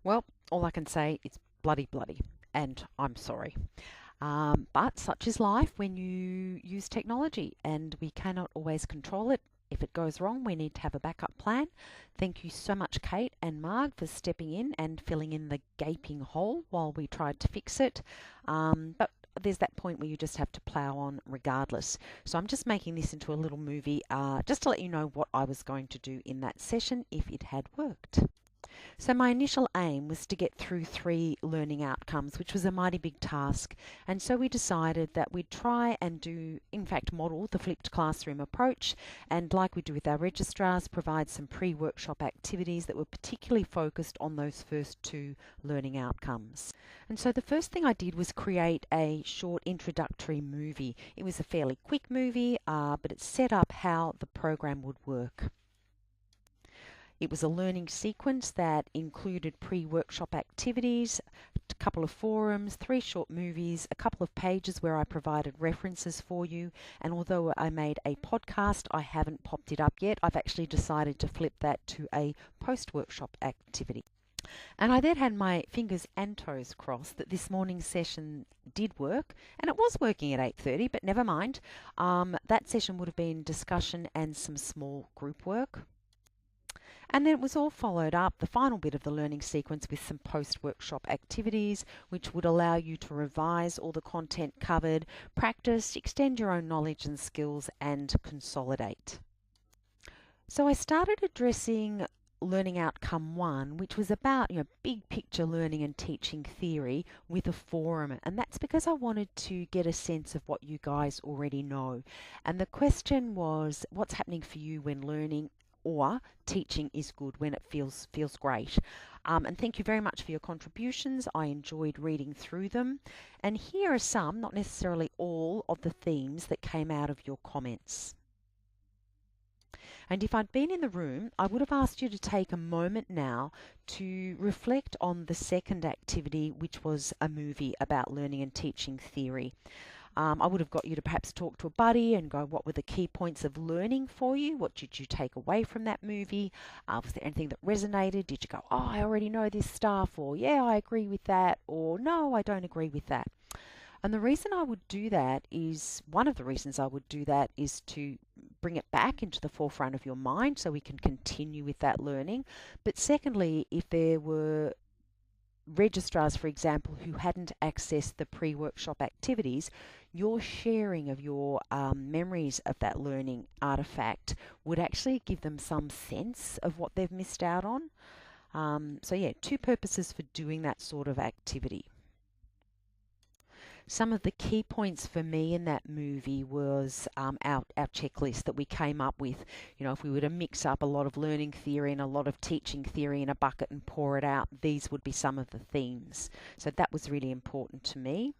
Well, all I can say is bloody, and I'm sorry. But such is life when you use technology, and we cannot always control it. If it goes wrong, we need to have a backup plan. Thank you so much, Kate and Marg, for stepping in and filling in the gaping hole while we tried to fix it. But there's that point where you just have to plow on regardless. So I'm just making this into a little movie just to let you know what I was going to do in that session if it had worked. So my initial aim was to get through 3 learning outcomes, which was a mighty big task. And so we decided that we'd try and do, in fact, model the flipped classroom approach. And like we do with our registrars, provide some pre-workshop activities that were particularly focused on those first 2 learning outcomes. And so the first thing I did was create a short introductory movie. It was a fairly quick movie, but it set up how the program would work. It was a learning sequence that included pre-workshop activities, a couple of forums, 3 short movies, a couple of pages where I provided references for you, and although I made a podcast, I haven't popped it up yet. I've actually decided to flip that to a post-workshop activity. And I then had my fingers and toes crossed that this morning's session did work, and it was working at 8:30, but never mind. That session would have been discussion and some small group work. And then it was all followed up, the final bit of the learning sequence, with some post-workshop activities, which would allow you to revise all the content covered, practice, extend your own knowledge and skills, and consolidate. So I started addressing learning outcome 1, which was about big picture learning and teaching theory, with a forum, and that's because I wanted to get a sense of what you guys already know. And the question was, what's happening for you when learning or teaching is good, when it feels great. And thank you very much for your contributions. I enjoyed reading through them. And here are some, not necessarily all, of the themes that came out of your comments. And if I'd been in the room, I would have asked you to take a moment now to reflect on the second activity, which was a movie about learning and teaching theory. I would have got you to perhaps talk to a buddy and go, what were the key points of learning for you? What did you take away from that movie? Was there anything that resonated? Did you go, oh, I already know this stuff, or yeah, I agree with that, or no, I don't agree with that? And the reason I would do that is, one of the reasons I would do that is to bring it back into the forefront of your mind so we can continue with that learning. But secondly, if there were registrars, for example, who hadn't accessed the pre-workshop activities, your sharing of your memories of that learning artifact would actually give them some sense of what they've missed out on. So yeah, 2 purposes for doing that sort of activity. Some of the key points for me in that movie was our checklist that we came up with. If we were to mix up a lot of learning theory and a lot of teaching theory in a bucket and pour it out, these would be some of the themes. So that was really important to me.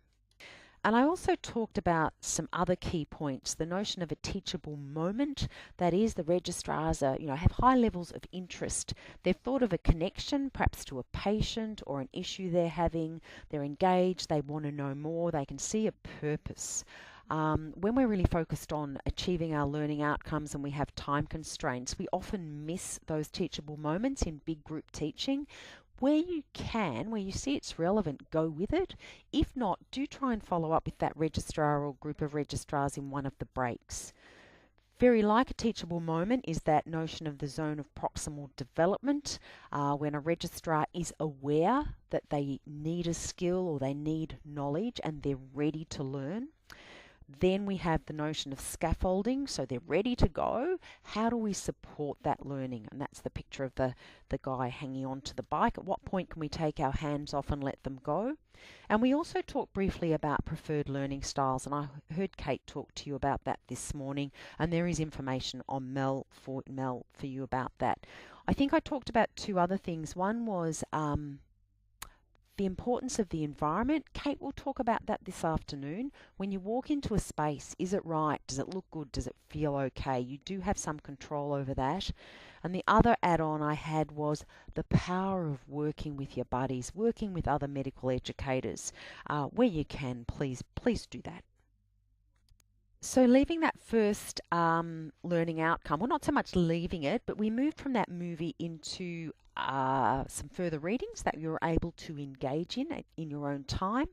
And I also talked about some other key points, the notion of a teachable moment. That is, the registrars have high levels of interest. They've thought of a connection, perhaps to a patient or an issue they're having. They're engaged, they want to know more, they can see a purpose. When we're really focused on achieving our learning outcomes and we have time constraints, we often miss those teachable moments in big group teaching. Where you can, where you see it's relevant, go with it. If not, do try and follow up with that registrar or group of registrars in one of the breaks. Very like a teachable moment is that notion of the zone of proximal development, when a registrar is aware that they need a skill or they need knowledge and they're ready to learn. Then we have the notion of scaffolding, so they're ready to go. How do we support that learning? And that's the picture of the guy hanging on to the bike. At what point can we take our hands off and let them go? And we also talked briefly about preferred learning styles, and I heard Kate talk to you about that this morning, and there is information on Mel for you about that. I think I talked about 2 other things. One was the importance of the environment. Kate will talk about that this afternoon. When you walk into a space, is it right? Does it look good? Does it feel okay? You do have some control over that. And the other add-on I had was the power of working with your buddies, working with other medical educators. Where you can, please do that. So leaving that first learning outcome, well, not so much leaving it, but we moved from that movie into some further readings that you were able to engage in your own time,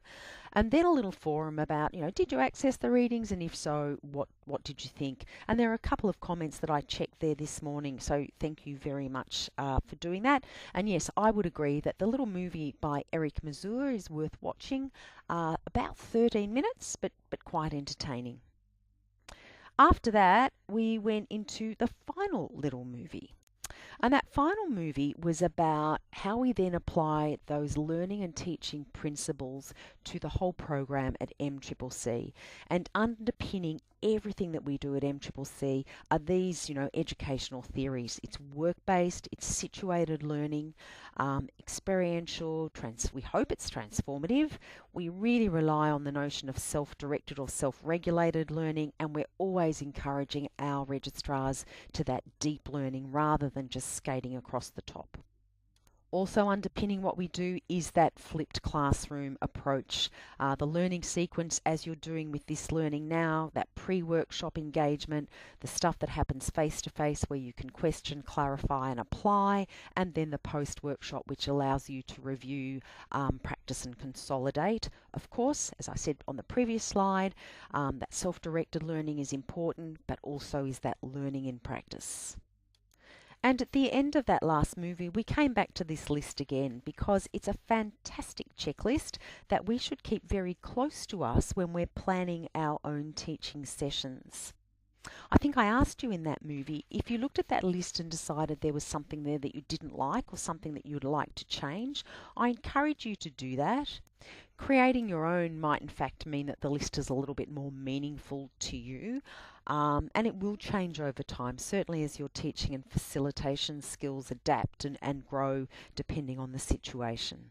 and then a little forum about, did you access the readings, and if so, what did you think? And there are a couple of comments that I checked there this morning, so thank you very much for doing that. And yes, I would agree that the little movie by Eric Mazur is worth watching. About 13 minutes, but quite entertaining. After that, we went into the final little movie. And that final movie was about how we then apply those learning and teaching principles to the whole program at MCCC. And underpinning everything that we do at MCCC are these, educational theories. It's work-based, it's situated learning, experiential, we hope it's transformative. We really rely on the notion of self-directed or self-regulated learning, and we're always encouraging our registrars to that deep learning rather than just skating across the top. Also underpinning what we do is that flipped classroom approach. The learning sequence, as you're doing with this learning now, that pre-workshop engagement, the stuff that happens face-to-face where you can question, clarify and apply, and then the post-workshop, which allows you to review, practice and consolidate. Of course, as I said on the previous slide, that self-directed learning is important, but also is that learning in practice. And at the end of that last movie, we came back to this list again because it's a fantastic checklist that we should keep very close to us when we're planning our own teaching sessions. I think I asked you in that movie, if you looked at that list and decided there was something there that you didn't like or something that you'd like to change, I encourage you to do that. Creating your own might in fact mean that the list is a little bit more meaningful to you, and it will change over time, certainly as your teaching and facilitation skills adapt and grow depending on the situation.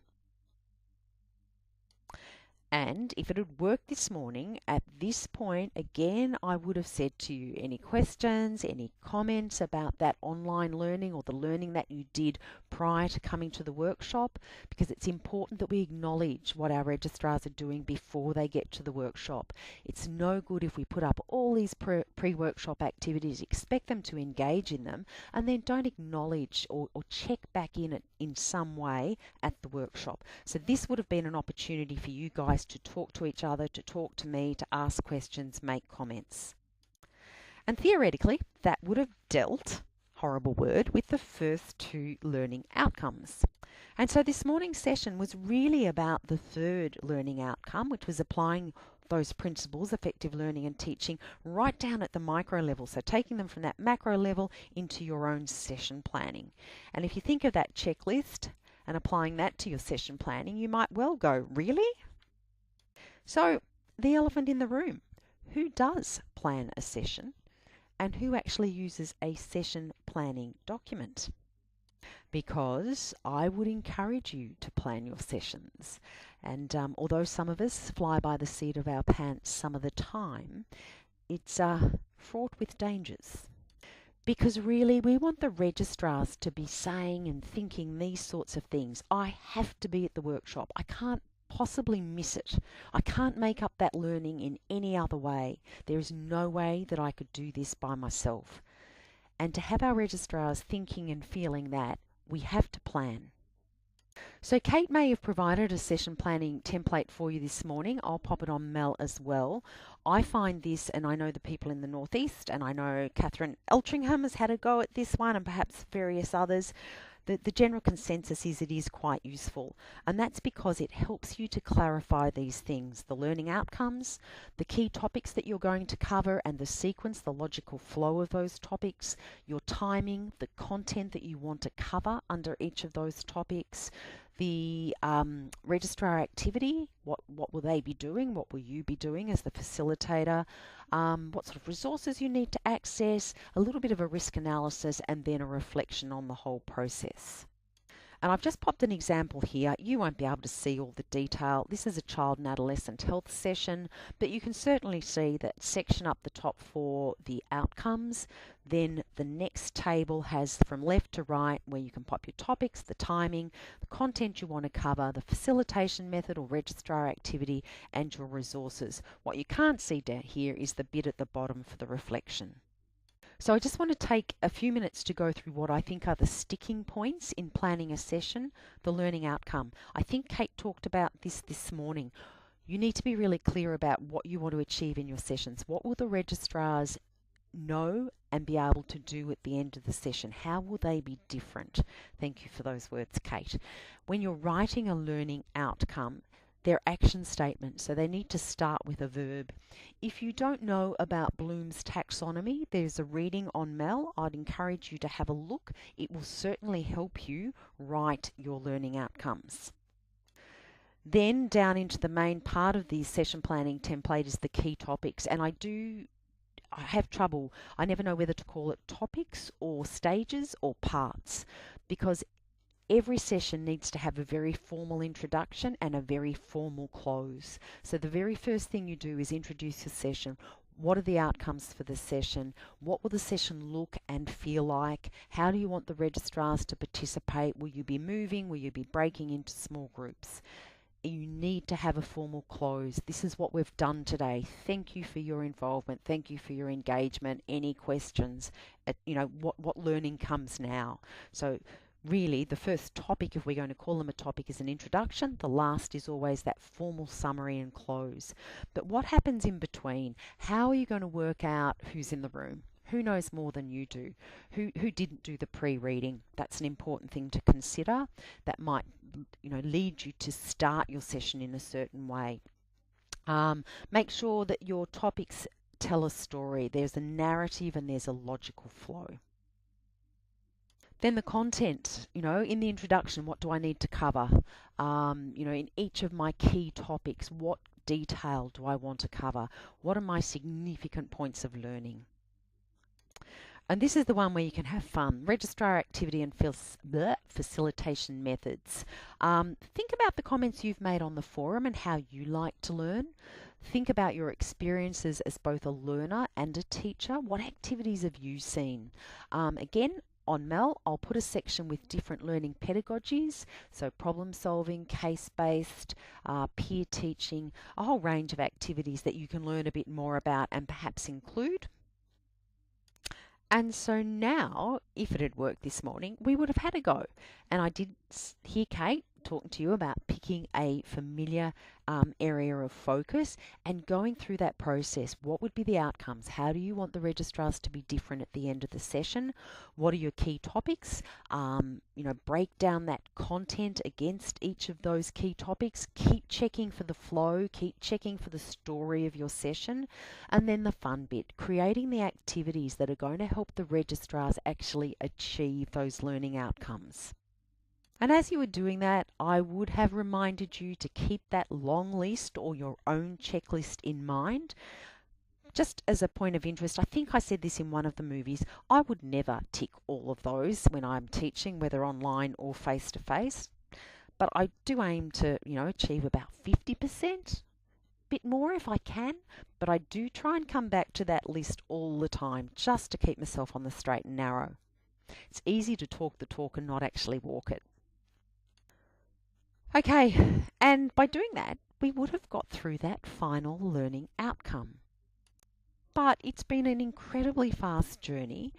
And if it had worked this morning, at this point, again, I would have said to you, any questions, any comments about that online learning or the learning that you did prior to coming to the workshop, because it's important that we acknowledge what our registrars are doing before they get to the workshop. It's no good if we put up all these pre-workshop activities, expect them to engage in them, and then don't acknowledge or check back in some way at the workshop. So this would have been an opportunity for you guys to talk to each other, to talk to me, to ask questions, make comments. And theoretically, that would have dealt, horrible word, with the first two learning outcomes. And so this morning's session was really about the third learning outcome, which was applying those principles, effective learning and teaching, right down at the micro level. So taking them from that macro level into your own session planning. And if you think of that checklist and applying that to your session planning, you might well go, really? So the elephant in the room, who does plan a session and who actually uses a session planning document? Because I would encourage you to plan your sessions. And although some of us fly by the seat of our pants some of the time, it's fraught with dangers. Because really we want the registrars to be saying and thinking these sorts of things. I have to be at the workshop. I can't possibly miss it. I can't make up that learning in any other way. There is no way that I could do this by myself. And to have our registrars thinking and feeling that, we have to plan. So Kate may have provided a session planning template for you this morning. I'll pop it on Mel as well. I find this, and I know the people in the Northeast, and I know Catherine Eltringham has had a go at this one, and perhaps various others. The general consensus is it is quite useful, and that's because it helps you to clarify these things, the learning outcomes, the key topics that you're going to cover and the sequence, the logical flow of those topics, your timing, the content that you want to cover under each of those topics, the registrar activity, what will they be doing, what will you be doing as the facilitator, what sort of resources you need to access, a little bit of a risk analysis, and then a reflection on the whole process. And I've just popped an example here. You won't be able to see all the detail. This is a child and adolescent health session, but you can certainly see that section up the top for the outcomes. Then the next table has from left to right where you can pop your topics, the timing, the content you want to cover, the facilitation method or registrar activity, and your resources. What you can't see down here is the bit at the bottom for the reflection. So I just want to take a few minutes to go through what I think are the sticking points in planning a session, the learning outcome. I think Kate talked about this morning. You need to be really clear about what you want to achieve in your sessions. What will the registrars know and be able to do at the end of the session? How will they be different? Thank you for those words, Kate. When you're writing a learning outcome, they're action statements, so they need to start with a verb. If you don't know about Bloom's taxonomy, there's a reading on Mel. I'd encourage you to have a look. It will certainly help you write your learning outcomes. Then down into the main part of the session planning template is the key topics, and I have trouble. I never know whether to call it topics or stages or parts, because every session needs to have a very formal introduction and a very formal close. So the very first thing you do is introduce your session. What are the outcomes for the session? What will the session look and feel like? How do you want the registrars to participate? Will you be moving? Will you be breaking into small groups? You need to have a formal close. This is what we've done today. Thank you for your involvement. Thank you for your engagement. Any questions? What learning comes now? So really, the first topic, if we're going to call them a topic, is an introduction. The last is always that formal summary and close. But what happens in between? How are you going to work out who's in the room? Who knows more than you do? Who didn't do the pre-reading? That's an important thing to consider. That might, lead you to start your session in a certain way. Make sure that your topics tell a story. There's a narrative and there's a logical flow. Then the content, in the introduction, what do I need to cover? In each of my key topics, what detail do I want to cover? What are my significant points of learning? And this is the one where you can have fun. Registrar activity and facilitation methods. Think about the comments you've made on the forum and how you like to learn. Think about your experiences as both a learner and a teacher. What activities have you seen? Again, on Mel, I'll put a section with different learning pedagogies, so problem solving, case-based, peer teaching, a whole range of activities that you can learn a bit more about and perhaps include. And so now, if it had worked this morning, we would have had a go. And I did hear Kate talking to you about picking a familiar area of focus and going through that process. What would be the outcomes? How do you want the registrars to be different at the end of the session? What are your key topics? Break down that content against each of those key topics. Keep checking for the flow. Keep checking for the story of your session. And then the fun bit, creating the activities that are going to help the registrars actually achieve those learning outcomes. And as you were doing that, I would have reminded you to keep that long list or your own checklist in mind. Just as a point of interest, I think I said this in one of the movies, I would never tick all of those when I'm teaching, whether online or face-to-face. But I do aim to, achieve about 50%, bit more if I can. But I do try and come back to that list all the time, just to keep myself on the straight and narrow. It's easy to talk the talk and not actually walk it. Okay, and by doing that, we would have got through that final learning outcome. But it's been an incredibly fast journey,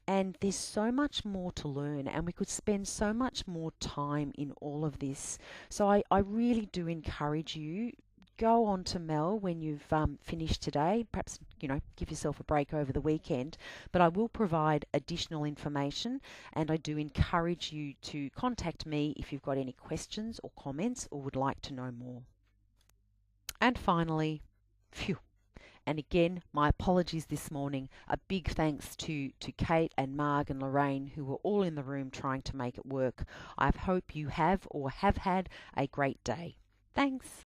and there's so much more to learn, and we could spend so much more time in all of this. So I really do encourage you, go on to Mel when you've finished today. Perhaps, give yourself a break over the weekend. But I will provide additional information, and I do encourage you to contact me if you've got any questions or comments or would like to know more. And finally, and again, my apologies this morning. A big thanks to Kate and Marg and Lorraine, who were all in the room trying to make it work. I hope you have or have had a great day. Thanks.